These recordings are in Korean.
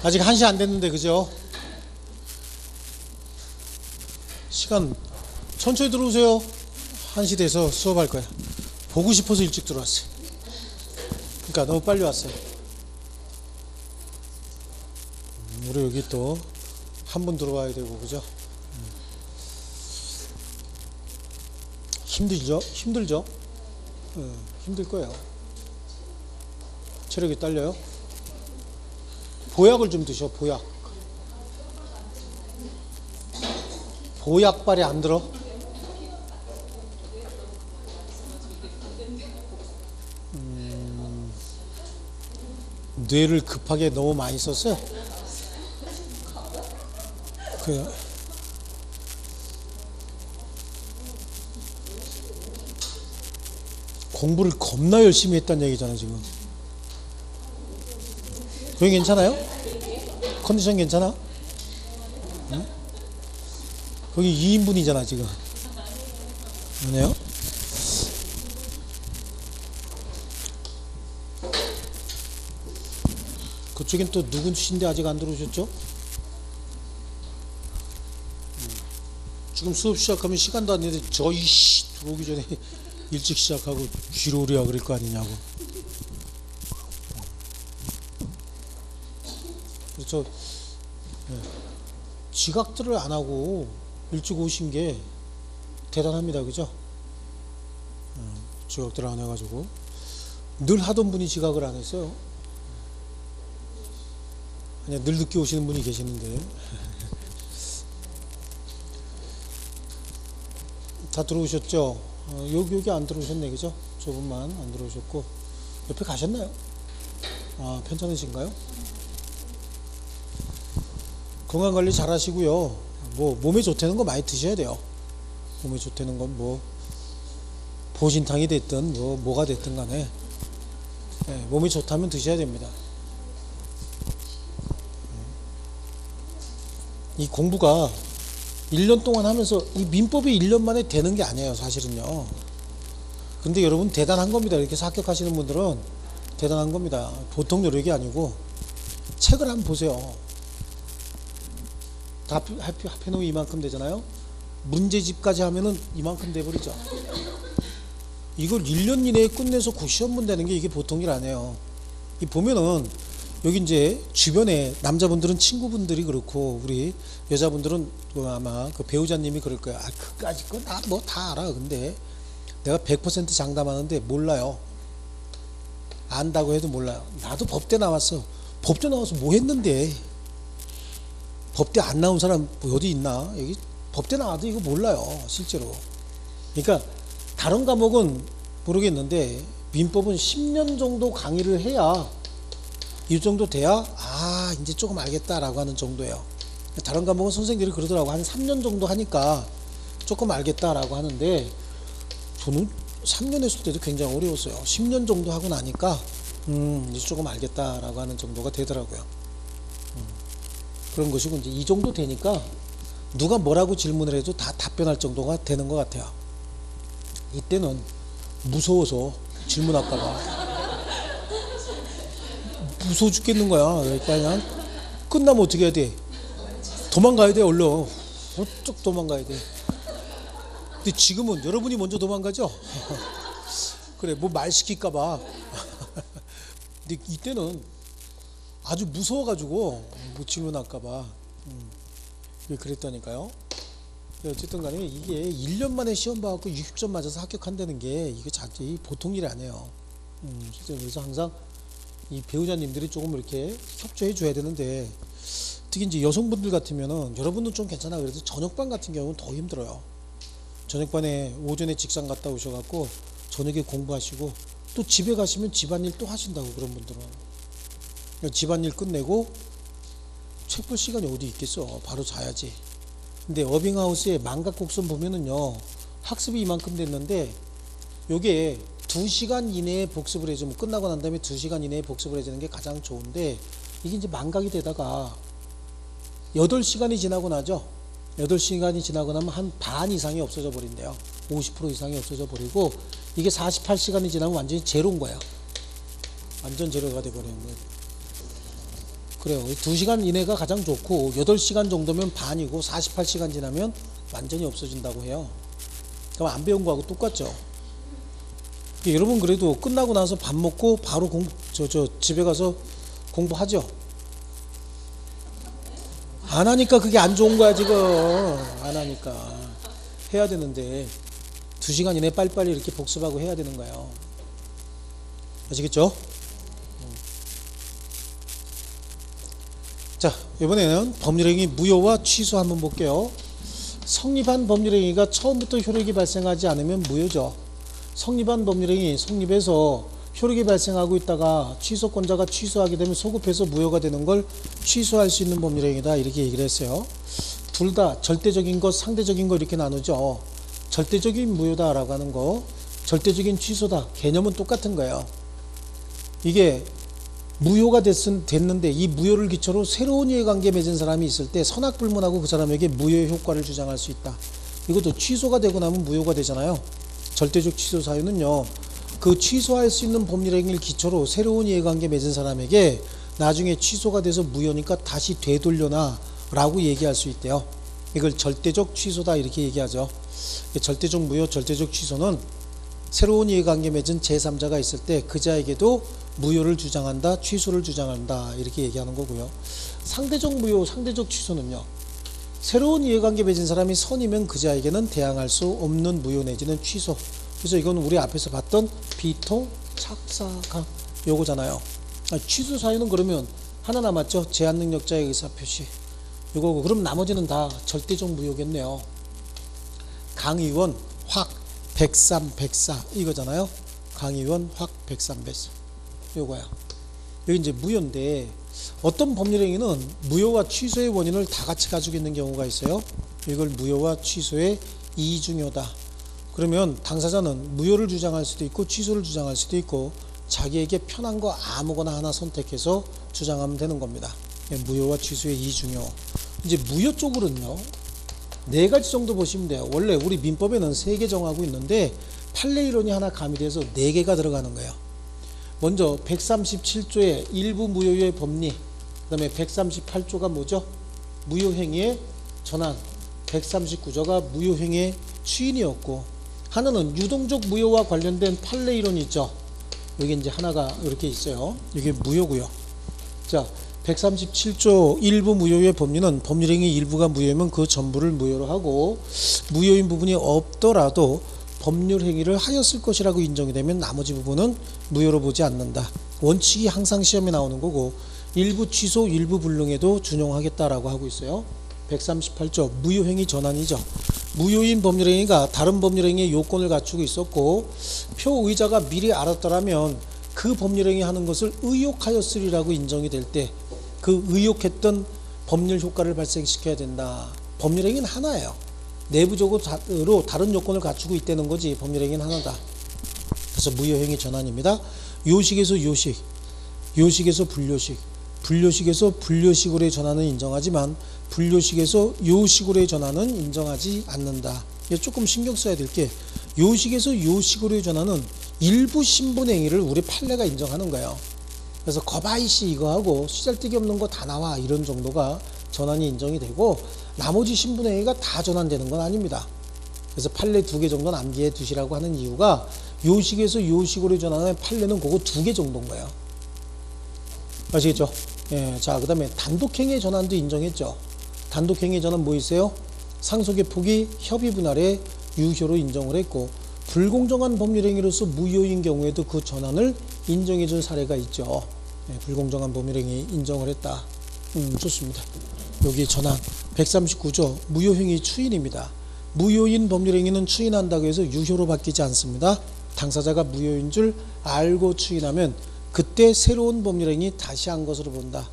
아직 1시 안 됐는데, 그죠? 시간 천천히 들어오세요. 1시 돼서 수업할 거야. 보고 싶어서 일찍 들어왔어요. 그러니까 너무 빨리 왔어요. 우리 여기 또 한 분 들어와야 되고, 그죠? 힘들죠? 힘들죠? 힘들 거예요. 체력이 딸려요? 보약을 좀 드셔. 보약. 보약발이 안 들어? 뇌를 급하게 너무 많이 썼어요. 공부를 겁나 열심히 했다는 얘기잖아 지금. 그게 괜찮아요? 컨디션 괜찮아? 응? 거기 2인분이잖아 지금. 아니에요? 그쪽엔 또 누구신데 아직 안 들어오셨죠? 지금 수업 시작하면 시간도 안 되는데 저희 들어오기 전에 일찍 시작하고 쥐로 오랴 그럴 거 아니냐고. 그래서 지각들을 안 하고 일찍 오신 게 대단합니다. 그죠? 지각들을 안 해가지고 늘 하던 분이 지각을 안 했어요. 아니, 늘 늦게 오시는 분이 계시는데 다 들어오셨죠? 여기 안 들어오셨네. 그죠? 저분만 안 들어오셨고 옆에 가셨나요? 아, 편찮으신가요? 건강관리 잘 하시고요. 뭐 몸에 좋다는 거 많이 드셔야 돼요. 몸에 좋다는 건 뭐 보신탕이 됐든 뭐가 됐든 간에 몸이 좋다면 드셔야 됩니다. 이 공부가 1년 동안 하면서 이 민법이 1년 만에 되는 게 아니에요 사실은요. 근데 여러분 대단한 겁니다. 이렇게 합격하시는 분들은 대단한 겁니다. 보통 노력이 아니고 책을 한번 보세요. 다 합해놓으면 이만큼 되잖아요. 문제집까지 하면은 이만큼 돼버리죠. 이걸 1년 이내에 끝내서 시험문 되는 게 이게 보통 일 아니에요. 이 보면은 여기 이제 주변에 남자분들은 친구분들이 그렇고 우리 여자분들은 아마 그 배우자님이 그럴 거야. 아, 그까짓 거 나 뭐 다 알아. 근데 내가 100% 장담하는데 몰라요. 안다고 해도 몰라요. 나도 법대 나왔어. 법대 나와서 뭐 했는데? 법대 안 나온 사람 뭐 어디 있나? 여기 법대 나와도 이거 몰라요. 실제로. 그러니까 다른 과목은 모르겠는데 민법은 10년 정도 강의를 해야 이 정도 돼야 이제 조금 알겠다라고 하는 정도예요. 다른 과목은 선생님들이 그러더라고. 한 3년 정도 하니까 조금 알겠다라고 하는데 저는 3년 했을 때도 굉장히 어려웠어요. 10년 정도 하고 나니까 이제 조금 알겠다라고 하는 정도가 되더라고요. 그런 것이고 이제 이 정도 되니까 누가 뭐라고 질문을 해도 다 답변할 정도가 되는 것 같아요. 이때는 무서워서 질문할까봐 무서워 죽겠는 거야. 그러니까 그냥 끝나면 어떻게 해야 돼? 도망가야 돼. 얼른 쭉 도망가야 돼. 근데 지금은 여러분이 먼저 도망가죠? 그래 뭐 말 시킬까봐. 근데 이때는 아주 무서워가지고 못 질문할까봐 그랬다니까요. 어쨌든 간에 이게 1년 만에 시험 봐갖고 60점 맞아서 합격한다는 게 이게 자체 보통 일이 아니에요. 실제로 그래서 항상 이 배우자님들이 조금 이렇게 협조해 줘야 되는데 특히 이제 여성분들 같으면은 여러분은 좀 괜찮아. 그래도 저녁반 같은 경우는 더 힘들어요. 저녁반에 오전에 직장 갔다 오셔갖고 저녁에 공부하시고 또 집에 가시면 집안일 또 하신다고. 그런 분들은 집안일 끝내고 책 볼 시간이 어디 있겠어. 바로 자야지. 근데 어빙하우스의 망각곡선 보면은요 학습이 이만큼 됐는데 요게 2시간 이내에 복습을 해주면 끝나고 난 다음에 2시간 이내에 복습을 해주는 게 가장 좋은데 이게 이제 망각이 되다가 8시간이 지나고 나죠. 8시간이 지나고 나면 한 반 이상이 없어져 버린대요. 50% 이상이 없어져 버리고 이게 48시간이 지나면 완전히 제로인 거야. 완전 제로가 돼 버리는 거예요. 그래요. 2시간 이내가 가장 좋고 8시간 정도면 반이고 48시간 지나면 완전히 없어진다고 해요. 그럼 안 배운 거하고 똑같죠. 여러분 그래도 끝나고 나서 밥 먹고 바로 집에 가서 공부하죠. 안 하니까 그게 안 좋은 거야 지금. 안 하니까 해야 되는데 2시간 이내 빨리빨리 이렇게 복습하고 해야 되는 거예요. 아시겠죠? 자, 이번에는 법률행위 무효와 취소 한번 볼게요. 성립한 법률행위가 처음부터 효력이 발생하지 않으면 무효죠. 성립한 법률행위, 성립해서 효력이 발생하고 있다가 취소권자가 취소하게 되면 소급해서 무효가 되는 걸 취소할 수 있는 법률행위다 이렇게 얘기를 했어요. 둘 다 절대적인 것, 상대적인 것 이렇게 나누죠. 절대적인 무효다라고 하는 거, 절대적인 취소다. 개념은 똑같은 거예요. 이게 무효가 됐는데 이 무효를 기초로 새로운 이해관계 맺은 사람이 있을 때 선악불문하고 그 사람에게 무효의 효과를 주장할 수 있다. 이것도 취소가 되고 나면 무효가 되잖아요. 절대적 취소 사유는요, 그 취소할 수 있는 법률행위를 기초로 새로운 이해관계 맺은 사람에게 나중에 취소가 돼서 무효니까 다시 되돌려놔 라고 얘기할 수 있대요. 이걸 절대적 취소다 이렇게 얘기하죠. 절대적 무효, 절대적 취소는 새로운 이해관계 맺은 제3자가 있을 때 그자에게도 무효를 주장한다, 취소를 주장한다 이렇게 얘기하는 거고요. 상대적 무효, 상대적 취소는요, 새로운 이해관계 맺은 사람이 선이면 그자에게는 대항할 수 없는 무효 내지는 취소. 그래서 이건 우리 앞에서 봤던 비통, 착사강 요거잖아요. 취소 사유는 그러면 하나 남았죠. 제한능력자의 의사표시 요거고, 그럼 나머지는 다 절대적 무효겠네요. 강의원, 확, 백삼, 백사 이거잖아요. 강의원, 확, 백삼, 백사 요거야. 여기 이제 무효인데 어떤 법률행위는 무효와 취소의 원인을 다 같이 가지고 있는 경우가 있어요. 이걸 무효와 취소의 이중효다. 그러면 당사자는 무효를 주장할 수도 있고 취소를 주장할 수도 있고 자기에게 편한 거 아무거나 하나 선택해서 주장하면 되는 겁니다. 무효와 취소의 이중효. 이제 무효 쪽으로는요, 4가지 정도 보시면 돼요. 원래 우리 민법에는 3개 정하고 있는데 판례 이론이 하나 가미돼서 4개가 들어가는 거예요. 먼저 137조의 일부 무효의 법리, 그 다음에 138조가 뭐죠? 무효행위의 전환, 139조가 무효행위의 추인이었고, 하나는 유동적 무효와 관련된 판례 이론이 있죠. 여기 이제 하나가 이렇게 있어요. 이게 무효고요. 자, 137조 일부 무효의 법리는 법률행위 일부가 무효이면 그 전부를 무효로 하고, 무효인 부분이 없더라도 법률행위를 하였을 것이라고 인정이 되면 나머지 부분은 무효로 보지 않는다. 원칙이 항상 시험에 나오는 거고, 일부 취소, 일부 불능에도 준용하겠다라고 하고 있어요. 138조 무효행위 전환이죠. 무효인 법률행위가 다른 법률행위의 요건을 갖추고 있었고 표의자가 미리 알았더라면 그 법률행위 하는 것을 의욕하였으리라고 인정이 될 때 그 의욕했던 법률 효과를 발생시켜야 된다. 법률행위는 하나예요. 내부적으로 다른 요건을 갖추고 있다는 거지 법률행위는 하나다. 그래서 무효행위 전환입니다. 요식에서 요식, 요식에서 불요식, 불요식에서 불요식으로의 전환은 인정하지만 불요식에서 요식으로의 전환은 인정하지 않는다. 이게 조금 신경 써야 될 게, 요식에서 요식으로의 전환은 일부 신분행위를 우리 판례가 인정하는 거예요. 그래서 거바이씨 이거하고 쓰잘데기 없는 거 다 나와 이런 정도가 전환이 인정이 되고, 나머지 신분행위가 다 전환되는 건 아닙니다. 그래서 판례 2개 정도는 암기해 두시라고 하는 이유가, 요식에서 요식으로의 전환은 판례는 그거 2개 정도인 거예요. 아시겠죠? 예, 자, 그 다음에 단독행위의 전환도 인정했죠. 단독행위의 전환 뭐 있어요? 상속의 폭이 협의 분할의 유효로 인정을 했고, 불공정한 법률행위로서 무효인 경우에도 그 전환을 인정해 준 사례가 있죠. 예, 불공정한 법률행위 인정을 했다. 좋습니다. 여기 전환 139조 무효행위 추인입니다. 무효인 법률행위는 추인한다고 해서 유효로 바뀌지 않습니다. 당사자가 무효인 줄 알고 추인하면 그때 새로운 법률행위 다시 한 것으로 본다.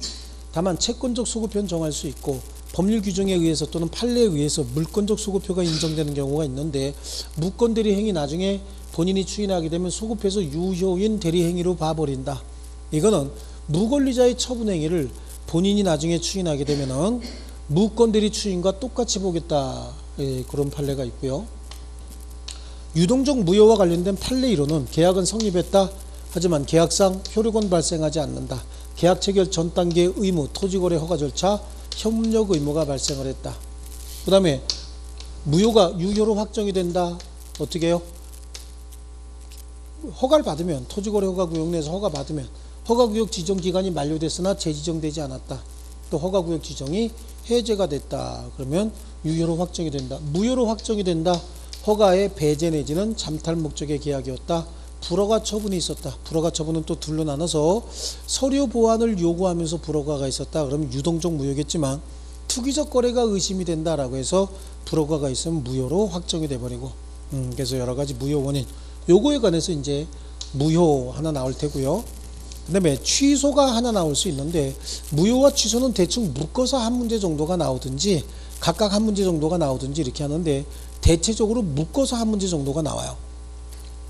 다만 채권적 소급표는 정할 수 있고 법률 규정에 의해서 또는 판례에 의해서 물권적 소급표가 인정되는 경우가 있는데, 무권 대리 행위 나중에 본인이 추인하게 되면 소급해서 유효인 대리 행위로 봐버린다. 이거는 무권리자의 처분 행위를 본인이 나중에 추인하게 되면은 무권 대리 추인과 똑같이 보겠다. 예, 그런 판례가 있고요. 유동적 무효와 관련된 판례 이론은 계약은 성립했다. 하지만 계약상 효력은 발생하지 않는다. 계약 체결 전 단계의 의무, 토지거래 허가 절차, 협력 의무가 발생을 했다. 그 다음에 무효가 유효로 확정이 된다. 어떻게 해요? 허가를 받으면, 토지거래 허가구역 내에서 허가받으면 허가구역 지정기간이 만료됐으나 재지정되지 않았다. 또 허가구역 지정이 해제가 됐다. 그러면 유효로 확정이 된다. 무효로 확정이 된다. 허가의 배제 내지는 잠탈 목적의 계약이었다. 불허가 처분이 있었다. 불허가 처분은 또 둘로 나눠서 서류 보완을 요구하면서 불허가가 있었다. 그러면 유동적 무효겠지만 투기적 거래가 의심이 된다라고 해서 불허가가 있으면 무효로 확정이 돼버리고, 그래서 여러 가지 무효 원인, 요거에 관해서 이제 무효 하나 나올 테고요. 그 다음에 취소가 하나 나올 수 있는데, 무효와 취소는 대충 묶어서 한 문제 정도가 나오든지 각각 한 문제 정도가 나오든지 이렇게 하는데, 대체적으로 묶어서 한 문제 정도가 나와요.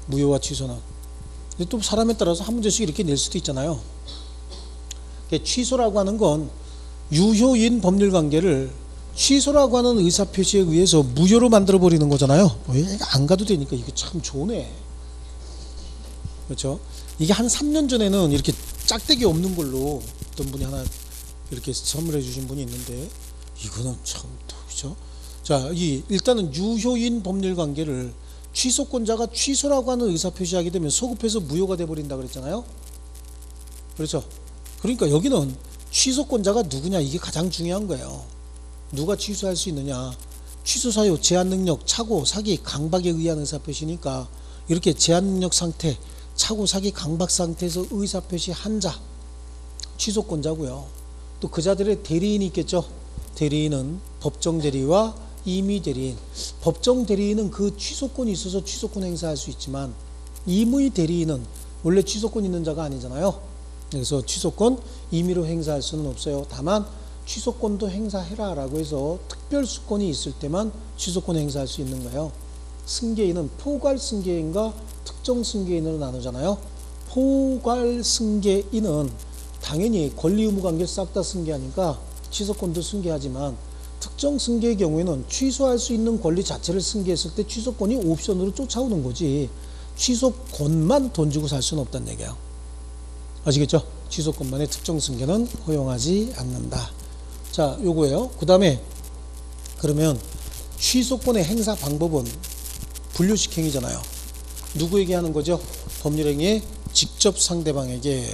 무효와 취소는. 근데 또 사람에 따라서 한 문제씩 이렇게 낼 수도 있잖아요. 취소라고 하는 건 유효인 법률관계를 취소라고 하는 의사표시에 의해서 무효로 만들어버리는 거잖아요. 안 가도 되니까 이게 참 좋네. 그렇죠? 이게 한 3년 전에는 이렇게 짝대기 없는 걸로 어떤 분이 하나 이렇게 선물해 주신 분이 있는데, 이거는 참, 그렇죠? 자, 일단은 유효인 법률관계를 취소권자가 취소라고 하는 의사표시하게 되면 소급해서 무효가 돼버린다 그랬잖아요. 그렇죠? 그러니까 여기는 취소권자가 누구냐, 이게 가장 중요한 거예요. 누가 취소할 수 있느냐. 취소 사유, 제한 능력, 착오, 사기, 강박에 의한 의사표시니까 이렇게 제한 능력 상태, 착오, 사기, 강박 상태에서 의사표시 한 자, 취소권자고요. 또 그 자들의 대리인이 있겠죠. 대리인은 법정 대리와 임의 대리인. 법정 대리인은 그 취소권이 있어서 취소권 행사할 수 있지만, 임의 대리인은 원래 취소권 있는 자가 아니잖아요. 그래서 취소권 임의로 행사할 수는 없어요. 다만 취소권도 행사해라 라고 해서 특별수권이 있을 때만 취소권 행사할 수 있는 거예요. 승계인은 포괄 승계인과 특정 승계인으로 나누잖아요. 포괄 승계인은 당연히 권리 의무 관계 싹 다 승계하니까 취소권도 승계하지만, 특정 승계의 경우에는 취소할 수 있는 권리 자체를 승계했을 때 취소권이 옵션으로 쫓아오는 거지, 취소권만 돈 주고 살 수는 없다는 얘기예요. 아시겠죠? 취소권만의 특정 승계는 허용하지 않는다. 자, 요거예요. 그 다음에 그러면 취소권의 행사 방법은 분류식 행위잖아요. 누구에게 하는 거죠? 법률행위의 직접 상대방에게.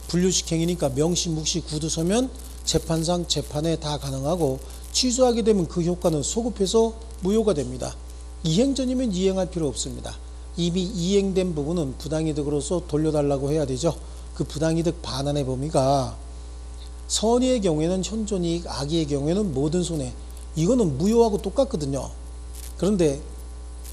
분류식 행위니까 명시, 묵시, 구두, 서면, 재판상 재판에 다 가능하고, 취소하게 되면 그 효과는 소급해서 무효가 됩니다. 이행 전이면 이행할 필요 없습니다. 이미 이행된 부분은 부당이득으로서 돌려달라고 해야 되죠. 그 부당이득 반환의 범위가 선의의 경우에는 현존이익, 악의의 경우에는 모든 손해, 이거는 무효하고 똑같거든요. 그런데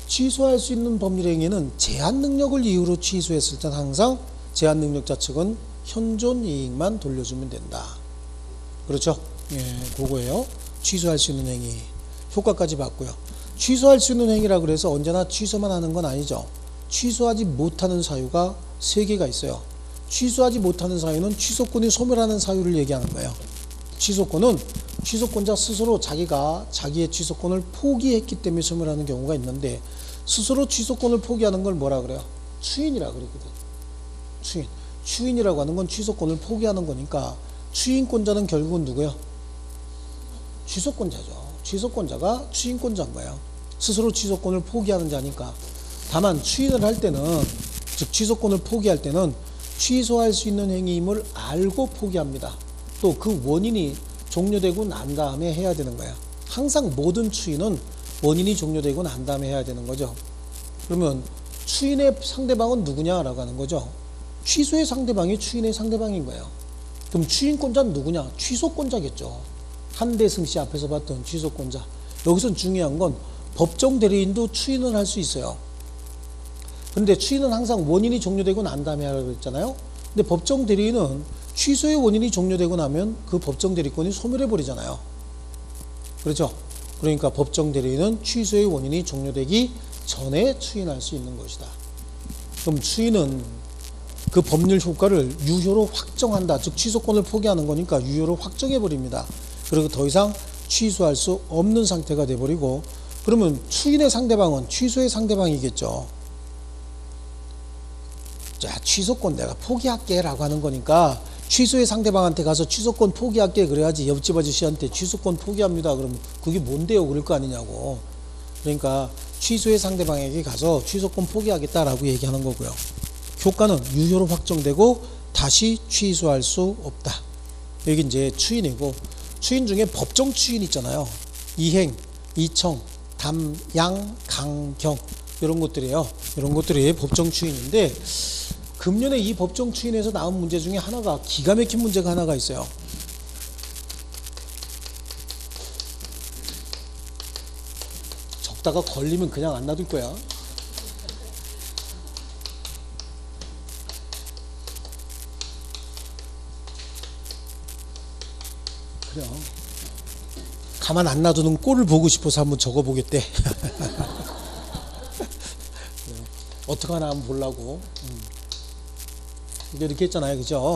취소할 수 있는 법률행위는 제한 능력을 이유로 취소했을 땐 항상 제한 능력자 측은 현존이익만 돌려주면 된다. 그렇죠? 예, 그거예요. 취소할 수 있는 행위. 효과까지 봤고요. 취소할 수 있는 행위라 그래서 언제나 취소만 하는 건 아니죠. 취소하지 못하는 사유가 3개가 있어요. 취소하지 못하는 사유는 취소권이 소멸하는 사유를 얘기하는 거예요. 취소권은 취소권자 스스로 자기가 자기의 취소권을 포기했기 때문에 소멸하는 경우가 있는데, 스스로 취소권을 포기하는 걸 뭐라 그래요? 추인이라 그러거든. 추인. 추인이라고 하는 건 취소권을 포기하는 거니까, 추인권자는 결국은 누구예요? 취소권자죠. 취소권자가 추인권자인 거예요. 스스로 취소권을 포기하는 자니까. 다만 추인을 할 때는, 즉 취소권을 포기할 때는 취소할 수 있는 행위임을 알고 포기합니다. 또 그 원인이 종료되고 난 다음에 해야 되는 거예요. 항상 모든 추인은 원인이 종료되고 난 다음에 해야 되는 거죠. 그러면 추인의 상대방은 누구냐라고 하는 거죠. 취소의 상대방이 추인의 상대방인 거예요. 그럼 추인권자는 누구냐? 취소권자겠죠. 한대승 씨 앞에서 봤던 취소권자. 여기서 중요한 건 법정 대리인도 추인을 할 수 있어요. 그런데 추인은 항상 원인이 종료되고 난 다음에 하라고 했잖아요. 근데 법정 대리인은 취소의 원인이 종료되고 나면 그 법정 대리권이 소멸해 버리잖아요. 그렇죠? 그러니까 법정 대리인은 취소의 원인이 종료되기 전에 추인할 수 있는 것이다. 그럼 추인은 그 법률 효과를 유효로 확정한다. 즉 취소권을 포기하는 거니까 유효로 확정해 버립니다. 그리고 더 이상 취소할 수 없는 상태가 돼 버리고, 그러면 추인의 상대방은 취소의 상대방이겠죠. 자, 취소권 내가 포기할게 라고 하는 거니까 취소의 상대방한테 가서 취소권 포기할게 그래야지. 옆집 아저씨한테 취소권 포기합니다 그러면 그게 뭔데요 그럴 거 아니냐고. 그러니까 취소의 상대방에게 가서 취소권 포기하겠다라고 얘기하는 거고요. 효과는 유효로 확정되고 다시 취소할 수 없다. 여기 이제 추인이고, 추인 중에 법정 추인 있잖아요. 이행, 이청, 담, 양, 강, 경 이런 것들이에요. 이런 것들이 법정 추인인데, 금년에 이 법정 추인에서 나온 문제 중에 하나가, 기가 막힌 문제가 하나가 있어요. 적다가 걸리면 그냥 안 놔둘 거야. 그래. 가만 안 놔두는 꼴을 보고 싶어서 한번 적어보겠대. 어떡하나 한번 보려고. 이렇게 했잖아요. 그죠?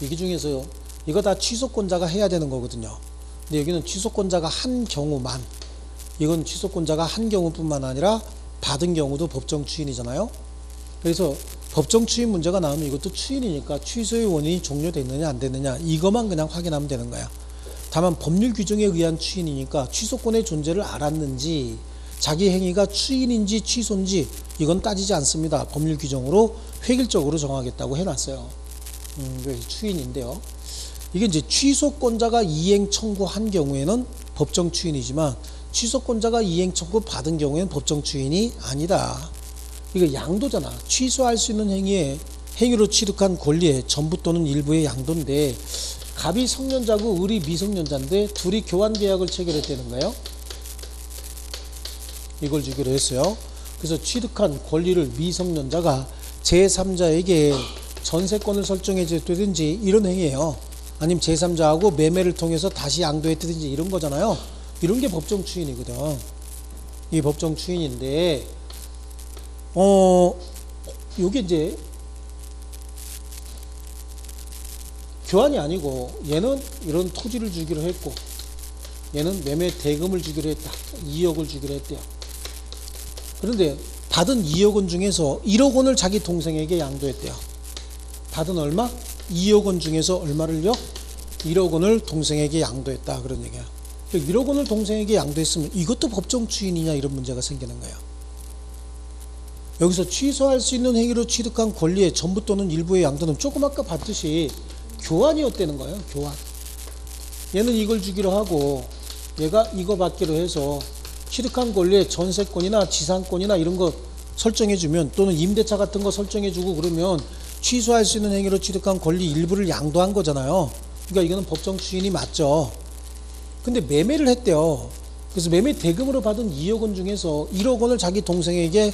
이게 중에서 이거 다 취소권자가 해야 되는 거거든요. 근데 여기는 취소권자가 한 경우만, 이건 취소권자가 한 경우뿐만 아니라 받은 경우도 법정 추인이잖아요. 그래서 법정 추인 문제가 나오면 이것도 추인이니까 취소의 원인이 종료됐느냐 안 됐느냐 이것만 그냥 확인하면 되는 거야. 다만 법률 규정에 의한 추인이니까 취소권의 존재를 알았는지, 자기 행위가 추인인지 취소인지 이건 따지지 않습니다. 법률 규정으로 획일적으로 정하겠다고 해놨어요. 추인인데요. 이게 이제 취소권자가 이행 청구한 경우에는 법정 추인이지만, 취소권자가 이행 청구 받은 경우에는 법정 추인이 아니다. 이거 양도잖아. 취소할 수 있는 행위로 취득한 권리의 전부 또는 일부의 양도인데, 갑이 성년자고 을이 미성년자인데 둘이 교환 계약을 체결했다는 거예요. 이걸 주기로 했어요. 그래서 취득한 권리를 미성년자가 제3자에게 전세권을 설정해 줬다든지 이런 행위예요. 아니면 제3자하고 매매를 통해서 다시 양도했다든지 이런 거잖아요. 이런 게 법정 추인이거든. 이게 법정 추인인데, 요게 이제 교환이 아니고, 얘는 이런 토지를 주기로 했고 얘는 매매 대금을 주기로 했다. 2억을 주기로 했대요. 그런데 받은 2억 원 중에서 1억 원을 자기 동생에게 양도했대요. 받은 얼마? 2억 원 중에서 얼마를요? 1억 원을 동생에게 양도했다. 그런 얘기야. 1억 원을 동생에게 양도했으면 이것도 법정 추인이냐 이런 문제가 생기는 거예요. 여기서 취소할 수 있는 행위로 취득한 권리의 전부 또는 일부의 양도는 조금 아까 봤듯이 교환이었다는 거예요. 교환. 얘는 이걸 주기로 하고 얘가 이거 받기로 해서 취득한 권리의 전세권이나 지상권이나 이런 거 설정해주면, 또는 임대차 같은 거 설정해주고 그러면 취소할 수 있는 행위로 취득한 권리 일부를 양도한 거잖아요. 그러니까 이거는 법정 추인이 맞죠. 근데 매매를 했대요. 그래서 매매 대금으로 받은 2억 원 중에서 1억 원을 자기 동생에게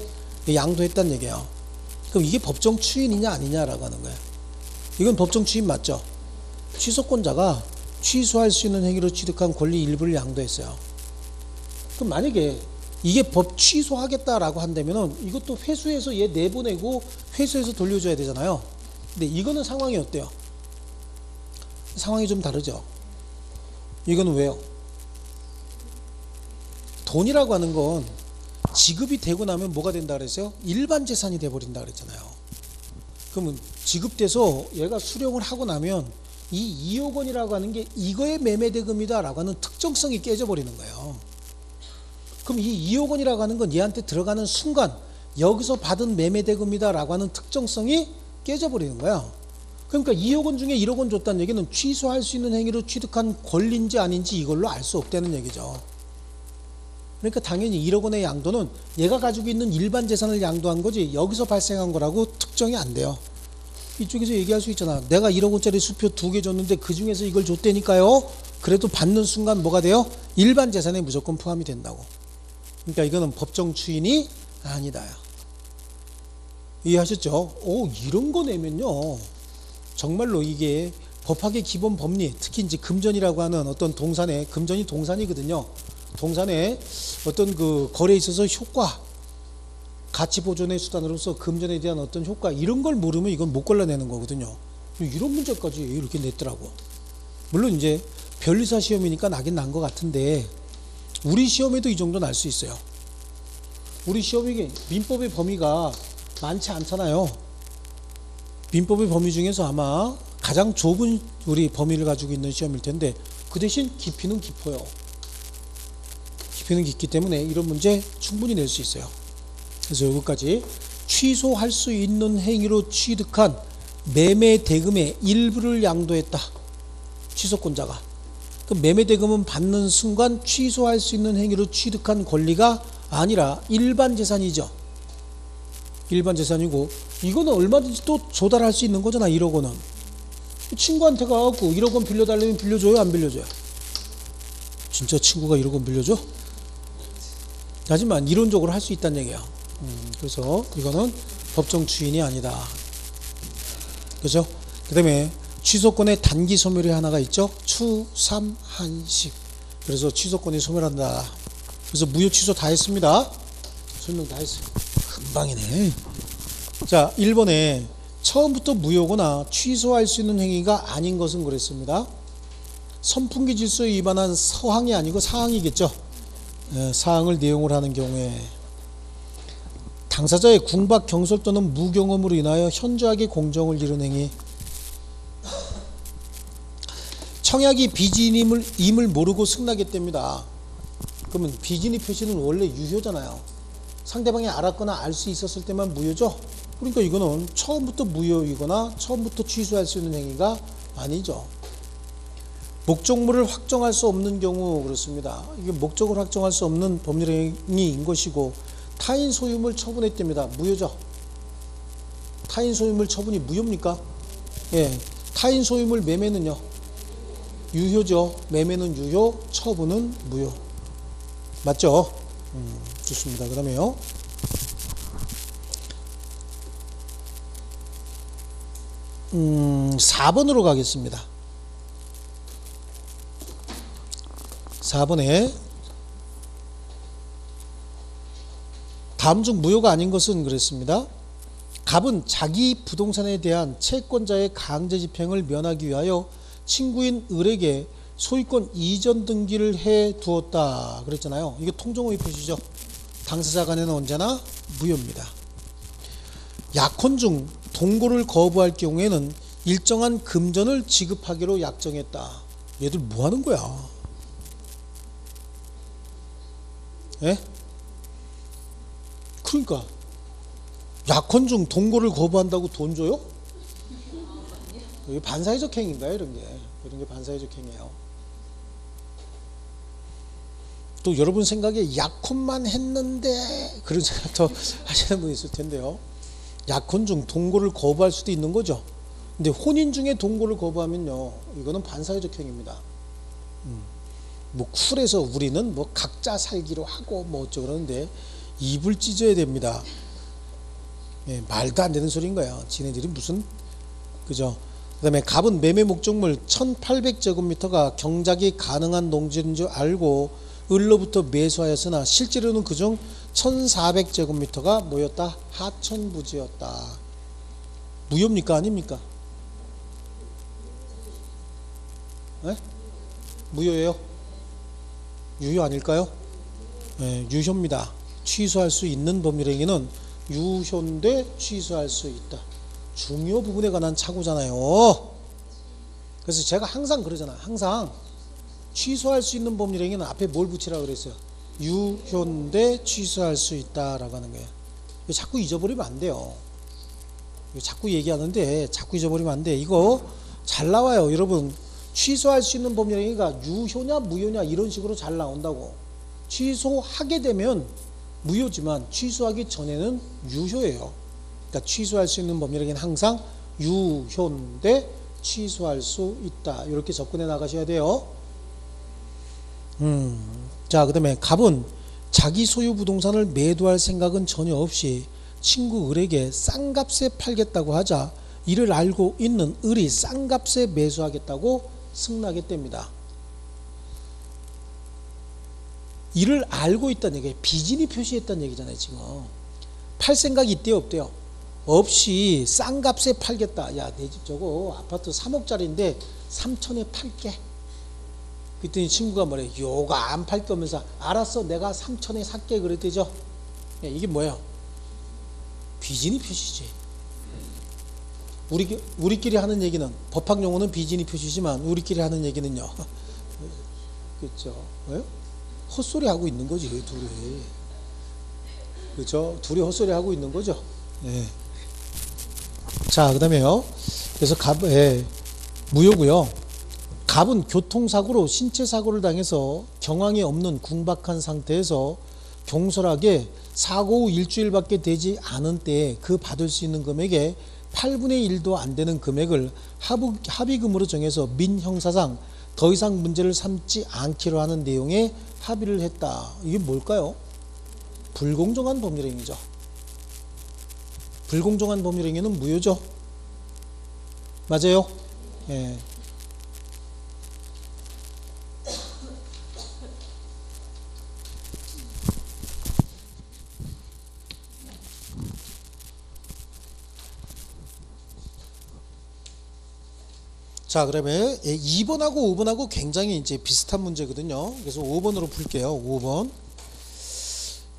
양도했다는 얘기예요. 그럼 이게 법정 추인이냐 아니냐라고 하는 거예요. 이건 법정 추인 맞죠? 취소권자가 취소할 수 있는 행위로 취득한 권리 일부를 양도했어요. 그럼 만약에 이게 법 취소하겠다라고 한다면은 이것도 회수해서 얘 내보내고 회수해서 돌려줘야 되잖아요. 근데 이거는 상황이 어때요? 상황이 좀 다르죠. 이거는 왜요? 돈이라고 하는 건 지급이 되고 나면 뭐가 된다 그랬어요? 일반 재산이 돼버린다 그랬잖아요. 그러면 지급돼서 얘가 수령을 하고 나면 이 2억 원이라고 하는 게 이거의 매매대금이다 라고 하는 특정성이 깨져버리는 거예요. 그럼 이 2억 원이라고 하는 건 얘한테 들어가는 순간 여기서 받은 매매대금이다 라고 하는 특정성이 깨져버리는 거야. 그러니까 2억 원 중에 1억 원 줬다는 얘기는 취소할 수 있는 행위로 취득한 권리인지 아닌지 이걸로 알 수 없다는 얘기죠. 그러니까 당연히 1억 원의 양도는 얘가 가지고 있는 일반 재산을 양도한 거지 여기서 발생한 거라고 특정이 안 돼요. 이쪽에서 얘기할 수 있잖아. 내가 1억 원짜리 수표 2개 줬는데 그 중에서 이걸 줬다니까요. 그래도 받는 순간 뭐가 돼요? 일반 재산에 무조건 포함이 된다고. 그러니까 이거는 법정 추인이 아니다. 이해하셨죠? 이런 거 내면요, 정말로 이게 법학의 기본 법리, 특히 이제 금전이라고 하는 어떤 동산에, 금전이 동산이거든요. 동산에 어떤 그 거래에 있어서 효과, 가치 보존의 수단으로서 금전에 대한 어떤 효과, 이런 걸 모르면 이건 못 골라내는 거거든요. 이런 문제까지 이렇게 냈더라고. 물론 이제 변리사 시험이니까 나긴 난 것 같은데 우리 시험에도 이 정도 날 수 있어요. 우리 시험이 민법의 범위가 많지 않잖아요. 민법의 범위 중에서 아마 가장 좁은 우리 범위를 가지고 있는 시험일 텐데 그 대신 깊이는 깊어요. 깊이는 깊기 때문에 이런 문제 충분히 낼 수 있어요. 그래서 여기까지 취소할 수 있는 행위로 취득한 매매 대금의 일부를 양도했다. 취소권자가. 그 매매 대금은 받는 순간 취소할 수 있는 행위로 취득한 권리가 아니라 일반 재산이죠. 일반 재산이고 이거는 얼마든지 또 조달할 수 있는 거잖아. 1억 원은 친구한테 가갖고 1억 원 빌려달라면 빌려줘요? 안 빌려줘요? 진짜 친구가 1억 원 빌려줘? 하지만 이론적으로 할 수 있다는 얘기야. 그래서 이거는 법정 추인이 아니다. 그죠? 그 다음에 취소권의 단기 소멸이 하나가 있죠. 추삼한식. 그래서 취소권이 소멸한다. 그래서 무효 취소 다 했습니다. 설명 다 했어요. 금방이네. 자, 1번에 처음부터 무효거나 취소할 수 있는 행위가 아닌 것은 그랬습니다. 선풍기 질서에 위반한 서항이 아니고 사항이겠죠. 사항을 내용을 하는 경우에 당사자의 궁박, 경솔 또는 무경험으로 인하여 현저하게 공정을 잃은 행위. 청약이 비진임을 모르고 승낙했답니다. 그러면 비진입 표시는 원래 유효잖아요. 상대방이 알았거나 알 수 있었을 때만 무효죠. 그러니까 이거는 처음부터 무효이거나 처음부터 취소할 수 있는 행위가 아니죠. 목적물을 확정할 수 없는 경우 그렇습니다. 이게 목적을 확정할 수 없는 법률 행위인 것이고 타인 소유물 처분했답니다. 무효죠. 타인 소유물 처분이 무효입니까? 예, 타인 소유물 매매는요 유효죠. 매매는 유효, 처분은 무효. 맞죠? 좋습니다. 그 다음에요 4번으로 가겠습니다. 4번에 다음 중 무효가 아닌 것은 그랬습니다. 갑은 자기 부동산에 대한 채권자의 강제 집행을 면하기 위하여 친구인 을에게 소유권 이전 등기를 해 두었다 그랬잖아요. 이게 통정호의 표시죠. 당사자 간에는 언제나 무효입니다. 약혼 중 동거를 거부할 경우에는 일정한 금전을 지급하기로 약정했다. 얘들 뭐 하는 거야? 예? 그러니까 약혼 중 동거를 거부한다고 돈 줘요? 이게 반사회적 행위인가요? 이런 게 반사회적 행위예요. 또 여러분 생각에 약혼만 했는데 그런 생각도 하시는 분이 있을 텐데요. 약혼 중 동거를 거부할 수도 있는 거죠. 근데 혼인 중에 동거를 거부하면요, 이거는 반사회적 행위입니다. 뭐 쿨해서 우리는 뭐 각자 살기로 하고 뭐 어쩌고 그러는데 입을 찢어야 됩니다. 예, 말도 안 되는 소리인 거예요. 지네들이 무슨, 그죠? 그 다음에 갑은 매매 목적물 1800제곱미터가 경작이 가능한 농지인 줄 알고 을로부터 매수하였으나 실제로는 그중 1400제곱미터가 뭐였다? 하천부지였다. 무효입니까? 아닙니까? 네? 무효예요? 유효 아닐까요? 네, 유효입니다. 취소할 수 있는 법률행위는 유효인데 취소할 수 있다. 중요 부분에 관한 착오잖아요. 그래서 제가 항상 그러잖아요. 항상 취소할 수 있는 법률행위는 앞에 뭘 붙이라고 그랬어요? 유효인데 취소할 수 있다라고 하는 거예요. 자꾸 잊어버리면 안 돼요. 자꾸 얘기하는데 자꾸 잊어버리면 안 돼. 이거 잘 나와요. 여러분, 취소할 수 있는 법률행위가 유효냐 무효냐 이런 식으로 잘 나온다고. 취소하게 되면 무효지만 취소하기 전에는 유효예요. 그러니까 취소할 수 있는 법률행위는 항상 유효인데 취소할 수 있다. 이렇게 접근해 나가셔야 돼요. 자, 그 다음에 갑은 자기 소유 부동산을 매도할 생각은 전혀 없이 친구 을에게 싼 값에 팔겠다고 하자 이를 알고 있는 을이 싼 값에 매수하겠다고 승낙했답니다. 이를 알고 있다는 얘기예요. 비진이 표시했다는 얘기잖아요. 지금 팔 생각이 있대요 없대요? 없이 싼 값에 팔겠다. 야, 내 집 저거 아파트 3억짜리인데 3천에 팔게. 그랬더니 친구가 뭐래? 요거 안 팔 거면서 알았어 내가 3천에 살게 그랬대죠. 이게 뭐예요? 비진이 표시지. 우리끼리 하는 얘기는 법학 용어는 비진이 표시지만 우리끼리 하는 얘기는요. 그렇죠? 왜? 헛소리 하고 있는 거지 둘이. 그렇죠? 둘이 헛소리 하고 있는 거죠. 예. 자, 그다음에요. 그래서 무효고요. 갑은 교통사고로 신체사고를 당해서 경황이 없는 궁박한 상태에서 경솔하게 사고 후 일주일밖에 되지 않은 때에 그 받을 수 있는 금액의 8분의 1도 안 되는 금액을 합의금으로 정해서 민형사상 더 이상 문제를 삼지 않기로 하는 내용의 합의를 했다. 이게 뭘까요? 불공정한 법률행위죠. 불공정한 법률행위는 무효죠. 맞아요? 예. 자, 그러면 2번하고 5번하고 굉장히 이제 비슷한 문제거든요. 그래서 5번으로 풀게요. 5번.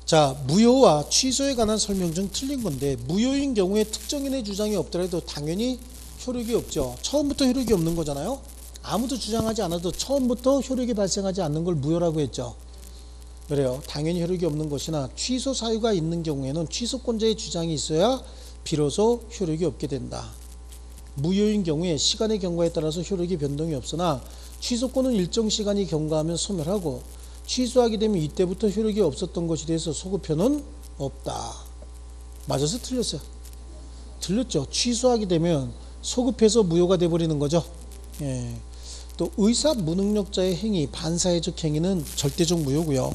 자, 무효와 취소에 관한 설명 중 틀린 건데, 무효인 경우에 특정인의 주장이 없더라도 당연히 효력이 없죠. 처음부터 효력이 없는 거잖아요. 아무도 주장하지 않아도 처음부터 효력이 발생하지 않는 걸 무효라고 했죠. 그래요. 당연히 효력이 없는 것이나 취소 사유가 있는 경우에는 취소권자의 주장이 있어야 비로소 효력이 없게 된다. 무효인 경우에 시간의 경과에 따라서 효력이 변동이 없으나 취소권은 일정 시간이 경과하면 소멸하고 취소하게 되면 이때부터 효력이 없었던 것에 대해서 소급표는 없다. 맞아서 틀렸어요? 틀렸죠. 취소하게 되면 소급해서 무효가 돼버리는 거죠. 예. 또 의사 무능력자의 행위, 반사회적 행위는 절대적 무효고요.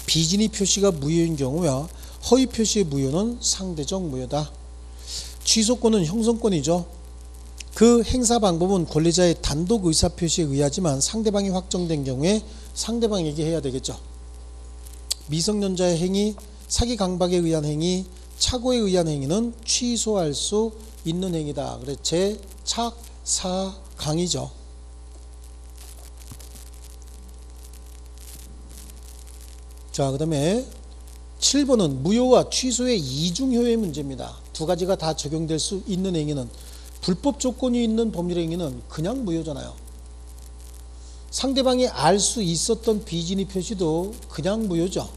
비진이 표시가 무효인 경우야 허위 표시의 무효는 상대적 무효다. 취소권은 형성권이죠. 그 행사 방법은 권리자의 단독 의사 표시에 의하지만 상대방이 확정된 경우에 상대방에게 해야 되겠죠. 미성년자의 행위, 사기 강박에 의한 행위, 착오에 의한 행위는 취소할 수 있는 행위다. 그래서 제착 사강이죠. 자, 그 다음에 7번은 무효와 취소의 이중효의 문제입니다. 두 가지가 다 적용될 수 있는 행위는, 불법 조건이 있는 법률 행위는 그냥 무효잖아요. 상대방이 알 수 있었던 비진의 표시도 그냥 무효죠.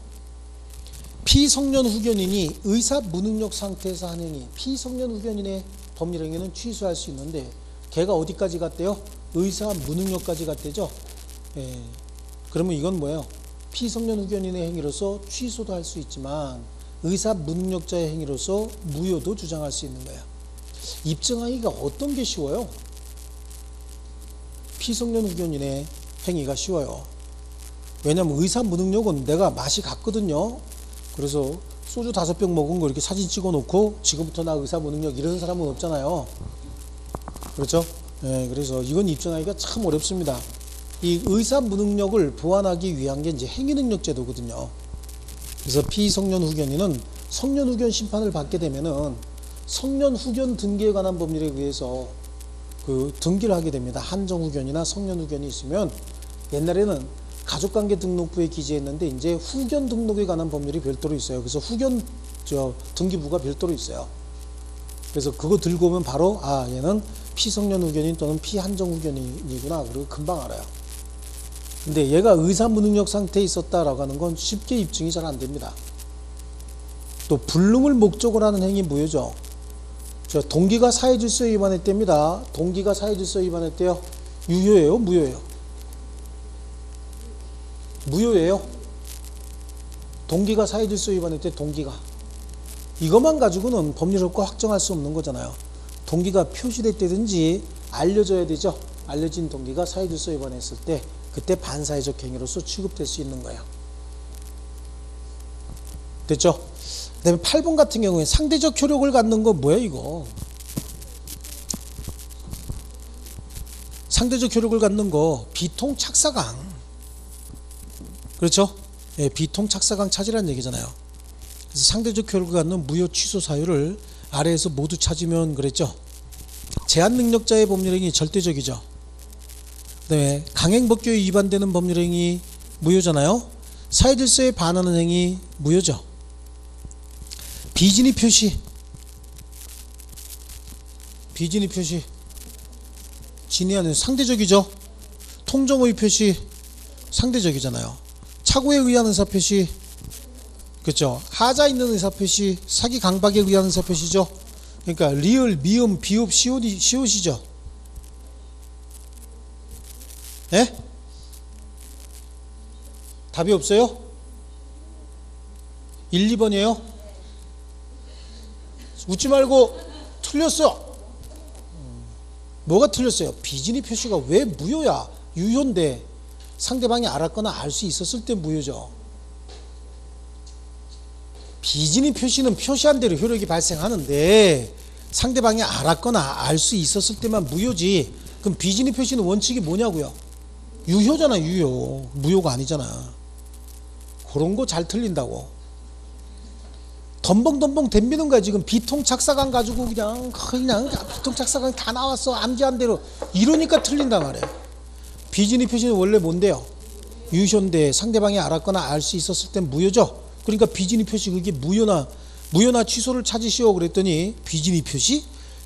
피성년 후견인이 의사 무능력 상태에서 한 행위, 피성년 후견인의 법률 행위는 취소할 수 있는데 걔가 어디까지 갔대요? 의사 무능력까지 갔대죠. 예. 그러면 이건 뭐예요? 피성년 후견인의 행위로서 취소도 할 수 있지만 의사 무능력자의 행위로서 무효도 주장할 수 있는 거예요. 입증하기가 어떤 게 쉬워요? 피성년 후견인의 행위가 쉬워요. 왜냐하면 의사 무능력은 내가 맛이 갔거든요. 그래서 소주 5병 먹은 거 이렇게 사진 찍어 놓고 지금부터 나 의사 무능력 이런 사람은 없잖아요. 그렇죠? 네, 그래서 이건 입증하기가 참 어렵습니다. 이 의사 무능력을 보완하기 위한 게 이제 행위능력 제도거든요. 그래서 피성년 후견인은 성년 후견 심판을 받게 되면은 성년 후견 등기에 관한 법률에 의해서 그 등기를 하게 됩니다. 한정 후견이나 성년 후견이 있으면 옛날에는 가족관계 등록부에 기재했는데 이제 후견 등록에 관한 법률이 별도로 있어요. 그래서 후견 등기부가 별도로 있어요. 그래서 그거 들고 오면 바로 얘는 피성년 후견인 또는 피한정 후견인이구나. 그리고 금방 알아요. 근데 얘가 의사 무능력 상태에 있었다라고 하는 건 쉽게 입증이 잘 안 됩니다. 또 불능을 목적으로 하는 행위 무효죠. 동기가 사회질서에 위반했답니다. 동기가 사회질서에 위반했대요. 유효예요? 무효예요? 무효예요. 동기가 사회질서에 위반했대. 동기가. 이것만 가지고는 법률 효과 확정할 수 없는 거잖아요. 동기가 표시됐다든지 알려져야 되죠. 알려진 동기가 사회질서 위반했을 때 그때 반사회적 행위로서 취급될 수 있는 거예요. 됐죠? 그 다음에 8번 같은 경우에 상대적 효력을 갖는 거 뭐야 이거? 상대적 효력을 갖는 거 비통 착사강. 그렇죠? 예, 비통 착사강 찾으라는 얘기잖아요. 그래서 상대적 효력을 갖는 무효 취소 사유를 아래에서 모두 찾으면 그랬죠. 제한 능력자의 법률행위 절대적이죠. 그 다음에 강행법규에 위반되는 법률행위 무효잖아요. 사회질서에 반하는 행위 무효죠. 비진의 표시 비진입 표시 진의하는 상대적이죠. 통정의 표시 상대적이잖아요. 착오에 의한 의사 표시, 그렇죠. 하자 있는 의사 표시, 사기 강박에 의한 의사 표시죠. 그러니까 리을, 미음, 비읍, 시옷이죠. 예? 답이 없어요? 1, 2번이에요? 웃지 말고 틀렸어. 뭐가 틀렸어요? 비진입 표시가 왜 무효야? 유효인데 상대방이 알았거나 알 수 있었을 때 무효죠. 비진입 표시는 표시한 대로 효력이 발생하는데 상대방이 알았거나 알 수 있었을 때만 무효지. 그럼 비진입 표시는 원칙이 뭐냐고요? 유효잖아. 유효. 무효가 아니잖아. 그런 거 잘 틀린다고. 덤벙덤벙 덤비는 거야. 지금 비통착사관 가지고 그냥 비통착사관 다 나왔어. 암기한 대로. 이러니까 틀린단 말이에요. 비진입 표시는 원래 뭔데요? 유효인데 상대방이 알았거나 알 수 있었을 땐 무효죠. 그러니까 비진입 표시 그게 무효나 취소를 찾으시오 그랬더니 비진입 표시?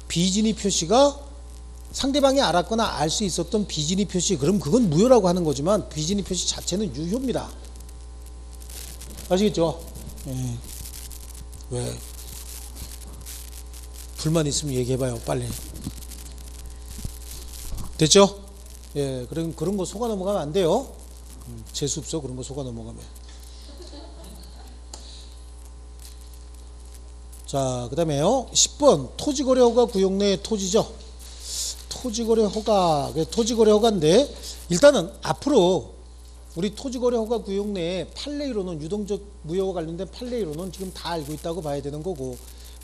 비진입 표시가 상대방이 알았거나 알 수 있었던 비진입 표시, 그럼 그건 무효라고 하는 거지만 비진입 표시 자체는 유효입니다. 아시겠죠? 예. 왜? 불만 있으면 얘기해봐요. 빨리. 됐죠? 예, 그런 거 속아 넘어가면 안 돼요. 재수없어. 그런 거 속아 넘어가면. 자, 그 다음에요. 10번. 토지거래허가 구역 내의 토지죠. 토지거래허가인데, 일단은 앞으로 우리 토지거래허가 구역 내에 판례이론은, 유동적 무효와 관련된 판례이론은 지금 다 알고 있다고 봐야 되는 거고,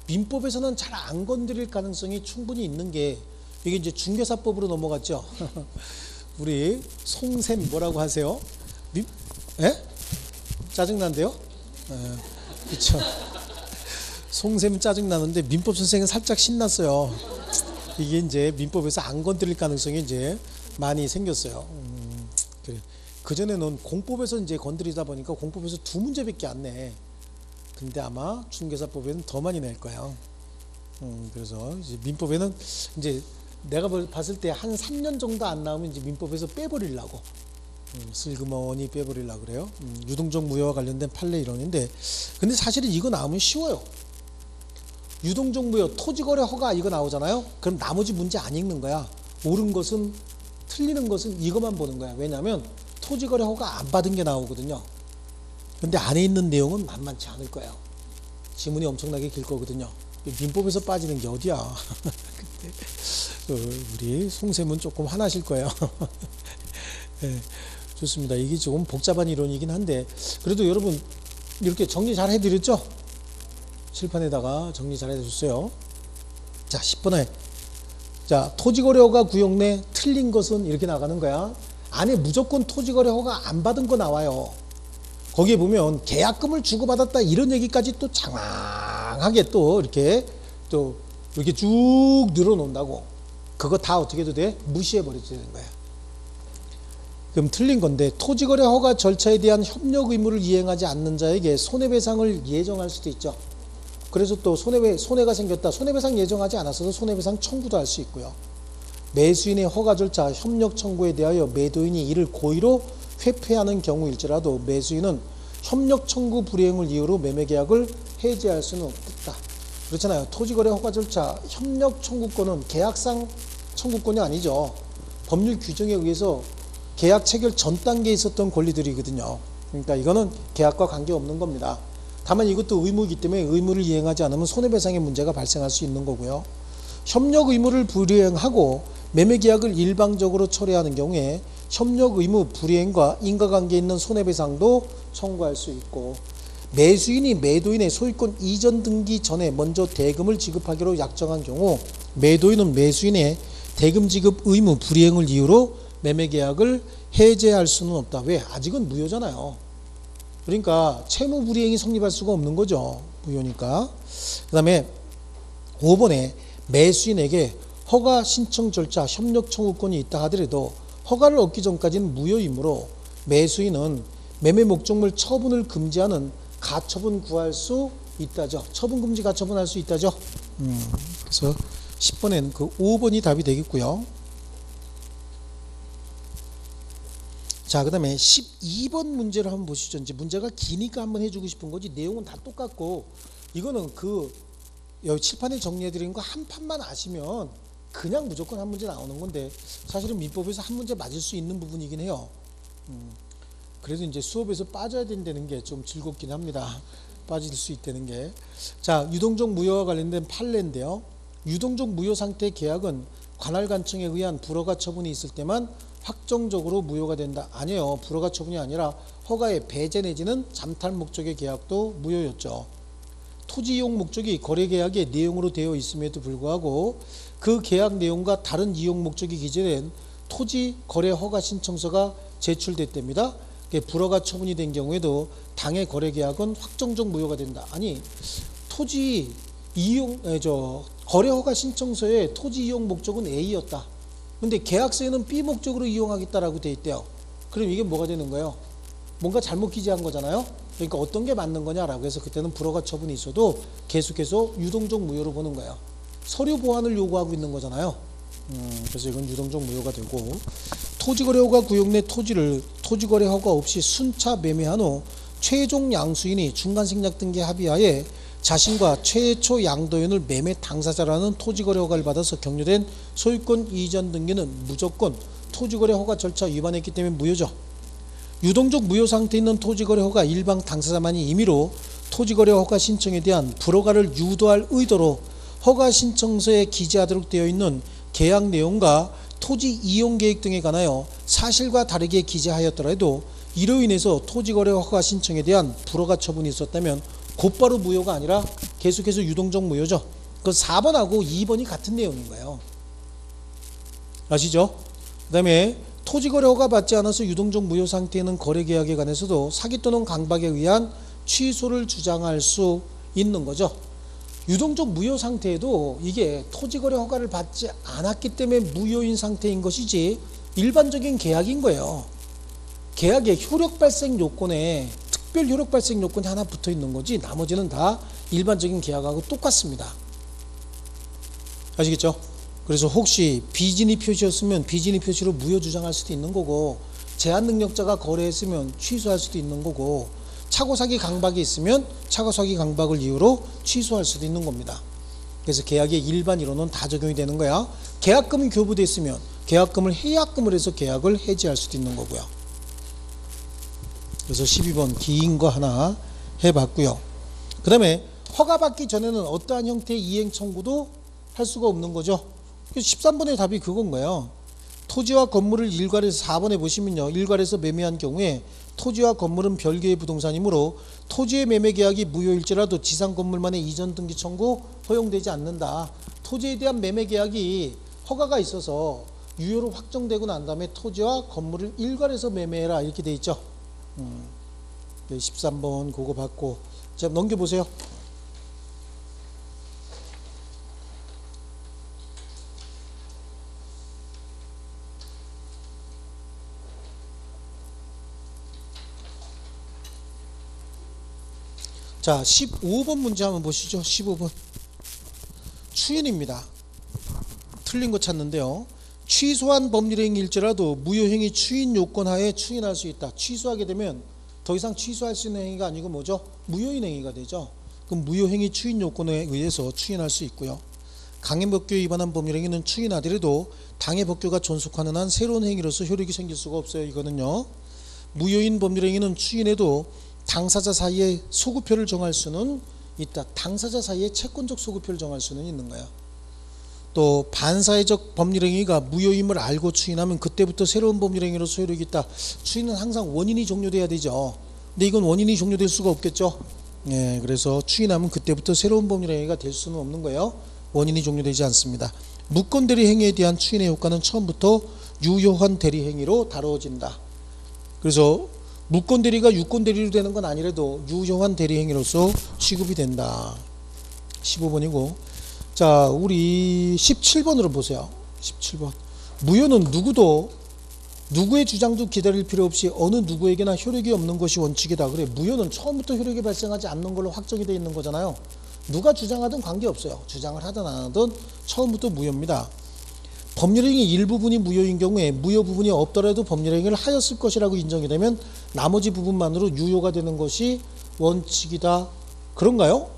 민법에서는 잘 안 건드릴 가능성이 충분히 있는 게, 이게 이제 중개사법으로 넘어갔죠. 우리 송샘 뭐라고 하세요? 예? 짜증난데요? 그쵸. 송샘 짜증나는데 민법 선생은 살짝 신났어요. 이게 이제 민법에서 안 건드릴 가능성이 이제 많이 생겼어요. 그래. 그전에는 공법에서 이제 건드리다 보니까 공법에서 2문제밖에 안 내. 근데 아마 중개사법에는 더 많이 낼 거야. 그래서 이제 민법에는 이제 내가 봤을 때 한 3년 정도 안 나오면 이제 민법에서 빼버리려고. 슬그머니 빼버리려고 그래요. 유동적 무효와 관련된 판례 이론인데, 근데 사실은 이거 나오면 쉬워요. 유동적 무효, 토지거래 허가 이거 나오잖아요. 그럼 나머지 문제 안 읽는 거야. 옳은 것은, 틀리는 것은 이것만 보는 거야. 왜냐하면 토지거래 허가 안 받은 게 나오거든요. 근데 안에 있는 내용은 만만치 않을 거예요. 지문이 엄청나게 길 거거든요. 민법에서 빠지는 게 어디야. 우리 송샘은 조금 화나실 거예요. 네, 좋습니다. 이게 조금 복잡한 이론이긴 한데, 그래도 여러분 이렇게 정리 잘 해드렸죠? 칠판에다가 정리 잘 해줬어요. 자, 10번에 자, 토지거래허가 구역 내 틀린 것은 이렇게 나가는 거야. 안에 무조건 토지거래허가 안 받은 거 나와요. 거기에 보면 계약금을 주고받았다 이런 얘기까지 또 장황하게 또 이렇게 쭉 늘어놓는다고. 그거 다 어떻게 해도 돼? 무시해버려야 되는 거야. 그럼 틀린 건데, 토지거래 허가 절차에 대한 협력 의무를 이행하지 않는 자에게 손해배상을 예정할 수도 있죠. 그래서 또 손해가 생겼다. 손해배상 예정하지 않았어서 손해배상 청구도 할 수 있고요. 매수인의 허가 절차, 협력 청구에 대하여 매도인이 이를 고의로 회피하는 경우일지라도 매수인은 협력 청구 불이행을 이유로 매매계약을 해지할 수는 없다. 그렇잖아요. 토지거래 허가 절차, 협력 청구권은 계약상 청구권이 아니죠. 법률 규정에 의해서 계약 체결 전 단계에 있었던 권리들이거든요. 그러니까 이거는 계약과 관계없는 겁니다. 다만 이것도 의무이기 때문에 의무를 이행하지 않으면 손해배상의 문제가 발생할 수 있는 거고요. 협력 의무를 불이행하고 매매계약을 일방적으로 철회하는 경우에 협력 의무 불이행과 인과관계에 있는 손해배상도 청구할 수 있고, 매수인이 매도인의 소유권 이전 등기 전에 먼저 대금을 지급하기로 약정한 경우 매도인은 매수인의 대금 지급 의무 불이행을 이유로 매매계약을 해제할 수는 없다. 왜? 아직은 무효잖아요. 그러니까 채무 불이행이 성립할 수가 없는 거죠. 무효니까. 그 다음에 5번에 매수인에게 허가 신청 절차, 협력 청구권이 있다 하더라도 허가를 얻기 전까지는 무효이므로 매수인은 매매 목적물 처분을 금지하는 가처분 구할 수 있다죠. 처분 금지 가처분 할 수 있다죠. 그래서 10번엔 그 5번이 답이 되겠고요. 자, 그 다음에 12번 문제를 한번 보시죠. 이제 문제가 기니까 한번 해주고 싶은 거지 내용은 다 똑같고, 이거는 그 여기 칠판에 정리해드린 거 한 판만 아시면 그냥 무조건 한 문제 나오는 건데, 사실은 민법에서 한 문제 맞을 수 있는 부분이긴 해요. 그래도 이제 수업에서 빠져야 된다는 게 좀 즐겁긴 합니다. 빠질 수 있다는 게. 자, 유동적 무효와 관련된 판례인데요. 유동적 무효 상태 계약은 관할 관청에 의한 불허가 처분이 있을 때만 확정적으로 무효가 된다. 아니에요. 불허가 처분이 아니라 허가의 배제 내지는 잠탈 목적의 계약도 무효였죠. 토지 이용 목적이 거래 계약의 내용으로 되어 있음에도 불구하고 그 계약 내용과 다른 이용 목적이 기재된 토지 거래 허가 신청서가 제출됐답니다. 불허가 처분이 된 경우에도 당해 거래 계약은 확정적 무효가 된다. 아니, 토지 이용 거래 허가 신청서의 토지 이용 목적은 A였다. 근데 계약서에는 B 목적으로 이용하겠다라고 돼 있대요. 그럼 이게 뭐가 되는 거예요? 뭔가 잘못 기재한 거잖아요. 그러니까 어떤 게 맞는 거냐라고 해서 그때는 불허가 처분이 있어도 계속해서 유동적 무효로 보는 거예요. 서류 보완을 요구하고 있는 거잖아요. 그래서 이건 유동적 무효가 되고, 토지거래 허가 구역 내 토지를 토지거래 허가 없이 순차 매매한 후 최종 양수인이 중간생략 등기 합의하에 자신과 최초 양도인을 매매 당사자라는 토지거래 허가를 받아서 격려된 소유권 이전 등기는 무조건 토지거래 허가 절차 위반했기 때문에 무효죠. 유동적 무효 상태에 있는 토지거래 허가 일방 당사자만이 임의로 토지거래 허가 신청에 대한 불허가를 유도할 의도로 허가 신청서에 기재하도록 되어 있는 계약 내용과 토지 이용 계획 등에 관하여 사실과 다르게 기재하였더라도 이로 인해서 토지거래 허가 신청에 대한 불허가 처분이 있었다면 곧바로 무효가 아니라 계속해서 유동적 무효죠. 그 4번하고 2번이 같은 내용인 거예요. 아시죠? 그 다음에 토지거래 허가 받지 않아서 유동적 무효 상태에 있는 거래계약에 관해서도 사기 또는 강박에 의한 취소를 주장할 수 있는 거죠. 유동적 무효 상태에도 이게 토지거래 허가를 받지 않았기 때문에 무효인 상태인 것이지 일반적인 계약인 거예요. 계약의 효력 발생 요건에 특별 효력 발생 요건이 하나 붙어 있는 거지 나머지는 다 일반적인 계약하고 똑같습니다. 아시겠죠? 그래서 혹시 비진위 표시였으면 비진위 표시로 무효 주장할 수도 있는 거고, 제한 능력자가 거래했으면 취소할 수도 있는 거고, 차고사기 강박이 있으면 차고사기 강박을 이유로 취소할 수도 있는 겁니다. 그래서 계약의 일반 이론은 다 적용이 되는 거야. 계약금이 교부됐으면 계약금을 해약금을 해서 계약을 해지할 수도 있는 거고요. 그래서 12번 긴 거 하나 해봤고요. 그 다음에 허가받기 전에는 어떠한 형태의 이행 청구도 할 수가 없는 거죠. 13번의 답이 그건 거예요. 토지와 건물을 일괄해서 4번에 보시면요, 일괄해서 매매한 경우에 토지와 건물은 별개의 부동산이므로 토지의 매매 계약이 무효일지라도 지상 건물만의 이전 등기 청구 허용되지 않는다. 토지에 대한 매매 계약이 허가가 있어서 유효로 확정되고 난 다음에 토지와 건물을 일괄해서 매매해라 이렇게 돼 있죠. 13번 그거 받고, 자 넘겨보세요. 자, 15번 문제 한번 보시죠. 15번 추인입니다. 틀린 거 찾는데요. 취소한 법률행위일지라도 무효행위 추인 요건 하에 추인할 수 있다. 취소하게 되면 더 이상 취소할 수 있는 행위가 아니고 뭐죠? 무효인 행위가 되죠. 그럼 무효행위 추인 요건에 의해서 추인할 수 있고요. 강행법규에 위반한 법률행위는 추인하더라도 당해법규가 존속하는 한 새로운 행위로서 효력이 생길 수가 없어요. 이거는요. 무효인 법률행위는 추인해도 당사자 사이에 소급표를 정할 수는 있다. 당사자 사이에 채권적 소급표를 정할 수는 있는 거예요. 또 반사회적 법률행위가 무효임을 알고 추인하면 그때부터 새로운 법률행위로서 효력이 있다. 추인은 항상 원인이 종료돼야 되죠. 근데 이건 원인이 종료될 수가 없겠죠. 예, 그래서 추인하면 그때부터 새로운 법률행위가 될 수는 없는 거예요. 원인이 종료되지 않습니다. 무권 대리 행위에 대한 추인의 효과는 처음부터 유효한 대리 행위로 다루어진다. 그래서 무권 대리가 유권 대리로 되는 건 아니라도 유효한 대리 행위로서 취급이 된다. 15번이고, 자 우리 17번으로 보세요. 17번 무효는 누구도 누구의 주장도 기다릴 필요 없이 어느 누구에게나 효력이 없는 것이 원칙이다. 그래, 무효는 처음부터 효력이 발생하지 않는 걸로 확정이 되어 있는 거잖아요. 누가 주장하든 관계없어요. 주장을 하든 안 하든 처음부터 무효입니다. 법률행위 일부분이 무효인 경우에 무효 부분이 없더라도 법률행위를 하였을 것이라고 인정이 되면 나머지 부분만으로 유효가 되는 것이 원칙이다. 그런가요?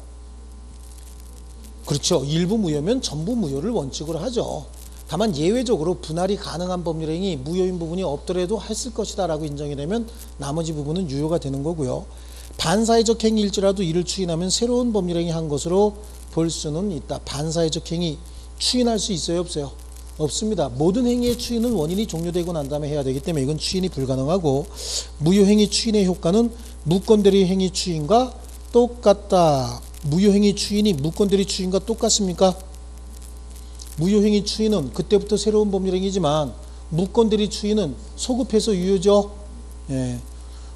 그렇죠. 일부 무효면 전부 무효를 원칙으로 하죠. 다만 예외적으로 분할이 가능한 법률행위 무효인 부분이 없더라도 했을 것이다 라고 인정이 되면 나머지 부분은 유효가 되는 거고요. 반사회적 행위일지라도 이를 추인하면 새로운 법률행위 한 것으로 볼 수는 있다. 반사회적 행위 추인할 수 있어요? 없어요? 없습니다. 모든 행위의 추인은 원인이 종료되고 난 다음에 해야 되기 때문에 이건 추인이 불가능하고, 무효행위 추인의 효과는 무건대리 행위 추인과 똑같다. 무효행위 추인이 무건대리 추인과 똑같습니까? 무효행위 추인은 그때부터 새로운 법률행위지만 무건대리 추인은 소급해서 유효죠. 예.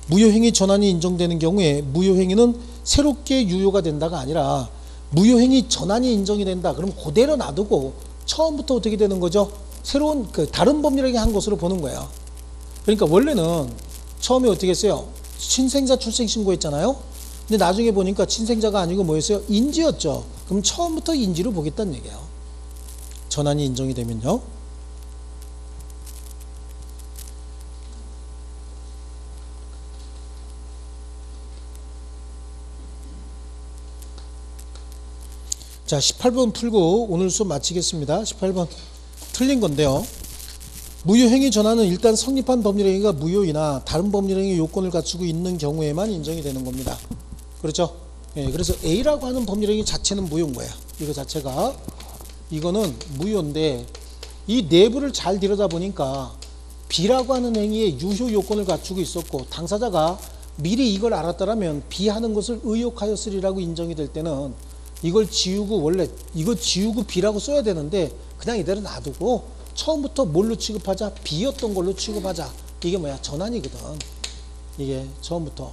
무효행위 전환이 인정되는 경우에 무효행위는 새롭게 유효가 된다가 아니라 무효행위 전환이 인정이 된다. 그럼 그대로 놔두고 처음부터 어떻게 되는 거죠? 새로운 다른 법률행위 한 것으로 보는 거예요. 그러니까 원래는 처음에 어떻게 했어요? 친생자 출생 신고했잖아요. 근데 나중에 보니까 친생자가 아니고 뭐였어요? 인지였죠. 그럼 처음부터 인지로 보겠다는 얘기예요. 전환이 인정이 되면요. 자, 18번 풀고 오늘 수업 마치겠습니다. 18번 틀린 건데요. 무효행위 전환은 일단 성립한 법률행위가 무효이나 다른 법률행위 요건을 갖추고 있는 경우에만 인정이 되는 겁니다. 그렇죠? 예, 그래서 A라고 하는 법률행위 자체는 무효인 거예요. 이거 자체가. 이거는 무효인데 이 내부를 잘 들여다보니까 B라고 하는 행위의 유효 요건을 갖추고 있었고, 당사자가 미리 이걸 알았더라면 B 하는 것을 의욕하였으리라고 인정이 될 때는 이걸 지우고, 원래 이거 지우고 B라고 써야 되는데 그냥 이대로 놔두고 처음부터 뭘로 취급하자? B였던 걸로 취급하자. 이게 뭐야? 전환이거든. 이게 처음부터.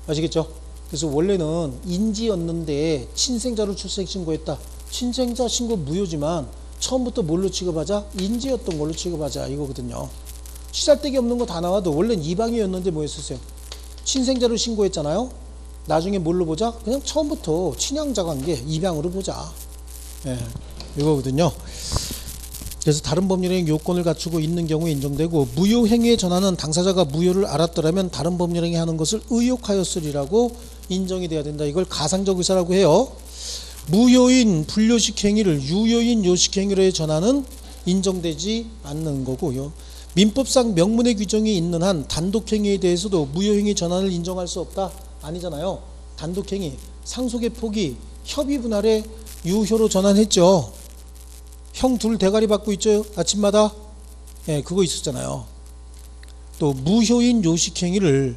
아시겠죠? 그래서 원래는 인지였는데 친생자로 출생신고했다. 친생자 신고 무효지만 처음부터 뭘로 취급하자? 인지였던 걸로 취급하자. 이거거든요. 시잘데기 없는 거 다 나와도 원래는 이방이었는데 뭐 했었어요? 친생자로 신고했잖아요. 나중에 뭘로 보자? 그냥 처음부터 친양자 관계 입양으로 보자. 예, 이거거든요. 그래서 다른 법률행위 요건을 갖추고 있는 경우에 인정되고, 무효행위의 전환은 당사자가 무효를 알았더라면 다른 법률행위 하는 것을 의욕하였으리라고 인정이 돼야 된다. 이걸 가상적 의사라고 해요. 무효인 불요식 행위를 유효인 요식 행위로의 전환은 인정되지 않는 거고요. 민법상 명문의 규정이 있는 한 단독행위에 대해서도 무효행위 전환을 인정할 수 없다. 아니잖아요. 단독행위, 상속의 포기, 협의 분할에 유효로 전환했죠. 형 둘 대가리 받고 있죠. 아침마다. 예, 그거 있었잖아요. 또 무효인 요식행위를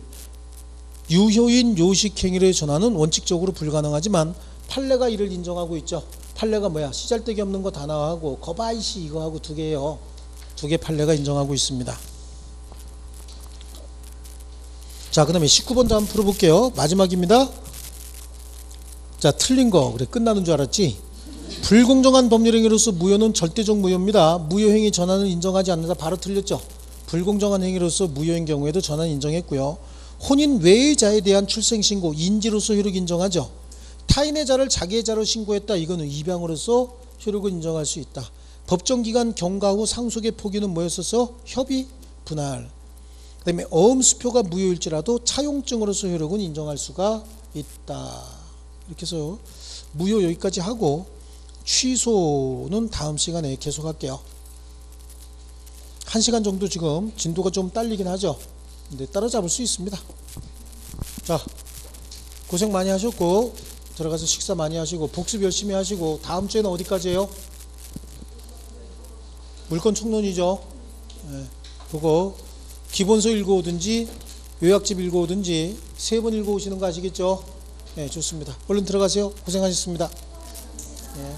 유효인 요식행위로의 전환은 원칙적으로 불가능하지만 판례가 이를 인정하고 있죠. 판례가 뭐야? 시잘데기 없는 거 다 나와하고 거바이시 이거 하고 두 개예요. 두 개 판례가 인정하고 있습니다. 자, 그 다음에 19번도 한번 풀어볼게요. 마지막입니다. 자, 틀린 거. 그래, 끝나는 줄 알았지? 불공정한 법률행위로서 무효는 절대적 무효입니다. 무효행위 전환을 인정하지 않는다. 바로 틀렸죠? 불공정한 행위로서 무효인 경우에도 전환 인정했고요. 혼인 외의 자에 대한 출생신고, 인지로서 효력 인정하죠. 타인의 자를 자기의 자로 신고했다. 이거는 입양으로서 효력을 인정할 수 있다. 법정기간 경과 후 상속의 포기는 뭐였어서? 협의, 분할. 그 다음에 어음수표가 무효일지라도 차용증으로서 효력은 인정할 수가 있다. 이렇게 해서 무효 여기까지 하고 취소는 다음 시간에 계속할게요. 1시간 정도 지금 진도가 좀 딸리긴 하죠. 근데 따라잡을 수 있습니다. 자, 고생 많이 하셨고 들어가서 식사 많이 하시고 복습 열심히 하시고, 다음 주에는 어디까지예요? 물건 총론이죠. 네, 그거 기본서 읽어오든지 요약집 읽어오든지 3번 읽어오시는 거 아시겠죠? 네, 좋습니다. 얼른 들어가세요. 고생하셨습니다. 네.